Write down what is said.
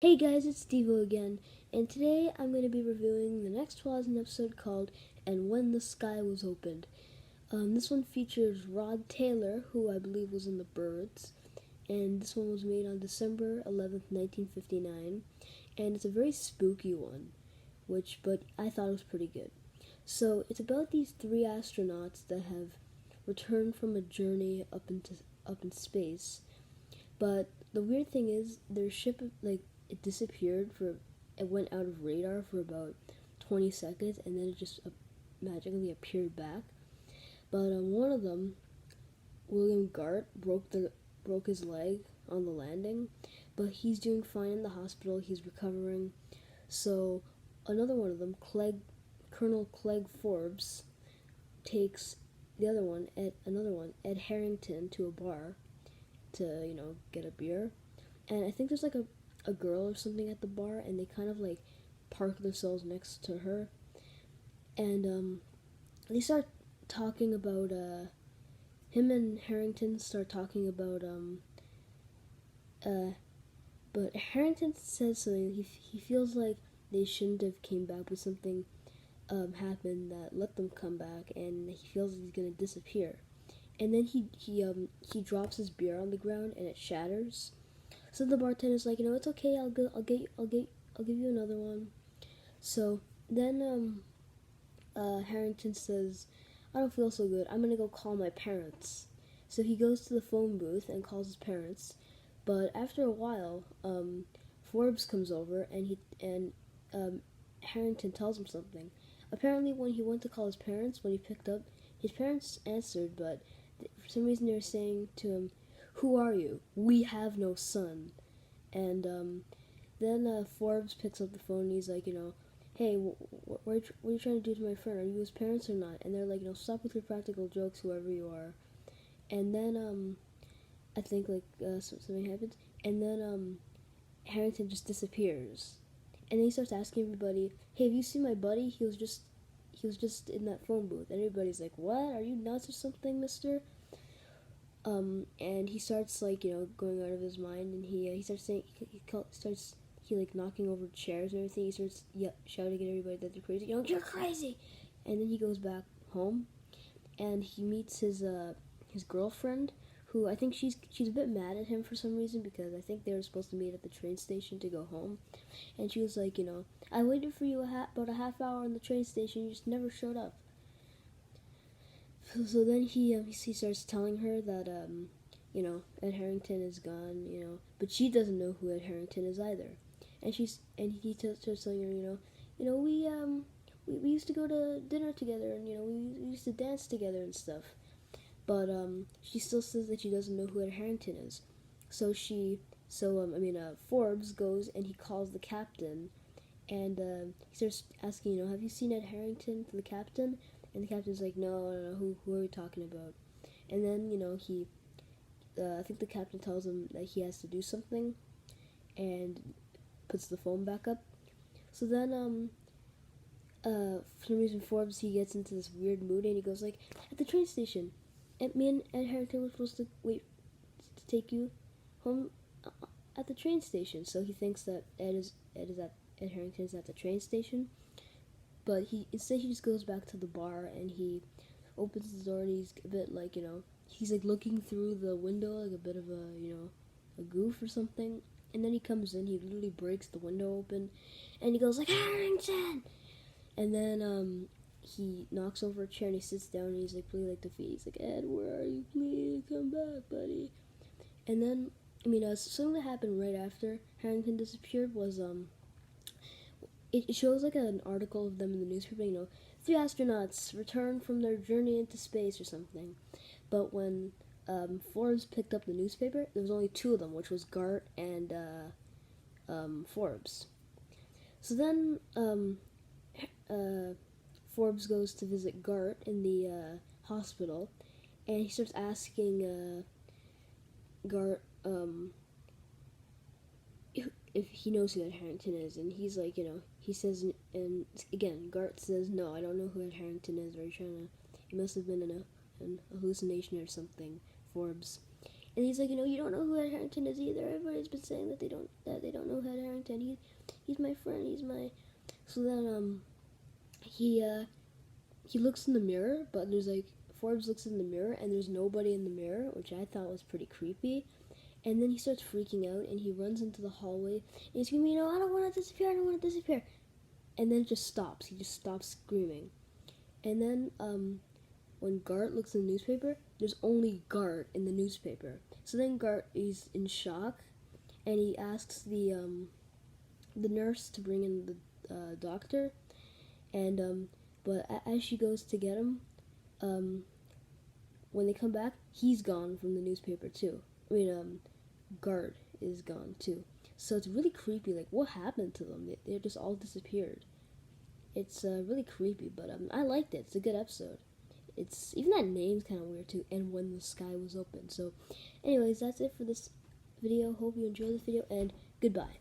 Hey guys, it's Devo again, and today I'm going to be reviewing the next Twilight episode called And When the Sky Was Opened. This one features Rod Taylor, who I believe was in The Birds, and this one was made on December 11th, 1959, and it's a very spooky one, but I thought it was pretty good. So it's about these three astronauts that have returned from a journey up in space, but the weird thing is their ship it disappeared for it went out of radar for about 20 seconds and then it just magically appeared back. But one of them, William Gart, broke his leg on the landing, but he's doing fine in the hospital. He's recovering. So another one of them, Colonel Clegg Forbes, takes another one, Ed Harrington, to a bar to get a beer, and I think there's like a girl or something at the bar, and they kind of like park themselves next to her, and they start talking about him and Harrington start talking about but Harrington says something. He feels like they shouldn't have came back, but something happened that let them come back, and he feels he's gonna disappear. And then he drops his beer on the ground and it shatters. So the bartender's like, it's okay. I'll give you another one. So then Harrington says, I don't feel so good. I'm gonna go call my parents. So he goes to the phone booth and calls his parents. But after a while, Forbes comes over and Harrington tells him something. Apparently, when he went to call his parents, when he picked up, his parents answered, but for some reason they were saying to him, "Who are you? We have no son." And then Forbes picks up the phone and he's like, hey, what are you trying to do to my friend? Are you his parents or not? And they're like, stop with your practical jokes, whoever you are. And then I think something happens, and then Harrington just disappears, and then he starts asking everybody, "Hey, have you seen my buddy? He was just in that phone booth." And everybody's like, "What? Are you nuts or something, Mister?" And he starts going out of his mind, and he starts saying he like knocking over chairs and everything. He starts shouting at everybody that they're crazy. You're crazy. And then he goes back home, and he meets his girlfriend, who I think she's a bit mad at him for some reason, because I think they were supposed to meet at the train station to go home, and she was like, I waited for you about a half hour in the train station. You just never showed up. So then he starts telling her that Ed Harrington is gone, but she doesn't know who Ed Harrington is either, and he starts telling her, we used to go to dinner together, and we used to dance together and stuff, but she still says that she doesn't know who Ed Harrington is. So Forbes goes and he calls the captain, and he starts asking, have you seen Ed Harrington, to the captain? And the captain's like, no, who are you talking about? And then, I think the captain tells him that he has to do something, and puts the phone back up. So then, for some reason, Forbes, he gets into this weird mood, and he goes like, at the train station, me and Ed Harrington were supposed to wait to take you home at the train station. So he thinks that Ed Harrington is at the train station. But instead he just goes back to the bar, and he opens the door, and he's a bit he's like looking through the window like a bit of a goof or something. And then he comes in, he literally breaks the window open, and he goes like, Harrington! And then he knocks over a chair and he sits down, and he's like really defeated. He's like, Ed, where are you? Please come back, buddy. And then something that happened right after Harrington disappeared was it shows like an article of them in the newspaper, three astronauts returned from their journey into space or something. But when Forbes picked up the newspaper, there was only two of them, which was Gart and Forbes. So then Forbes goes to visit Gart in the hospital, and he starts asking Gart if he knows who Ed Harrington is, and he's like, he says, and again, Gart says, no, I don't know who Ed Harrington is. Are you trying to? It must have been an hallucination or something, Forbes. And he's like, you don't know who Ed Harrington is either. Everybody's been saying that they don't know Ed Harrington. He's my friend. He's my. So then he looks in the mirror, but there's like Forbes looks in the mirror and there's nobody in the mirror, which I thought was pretty creepy. And then he starts freaking out and he runs into the hallway and he's screaming, I don't want to disappear. I don't want to disappear. And then it just stops. He just stops screaming. And then when Gart looks in the newspaper, there's only Gart in the newspaper. So then Gart is in shock, and he asks the nurse to bring in the doctor, and but as she goes to get him, when they come back, he's gone from the newspaper too. Gart is gone too. So it's really creepy. Like, what happened to them? They just all disappeared. It's really creepy, but I liked it. It's a good episode. It's even that name's kind of weird too. And when the sky was open. So, anyways, that's it for this video. Hope you enjoyed this video, and goodbye.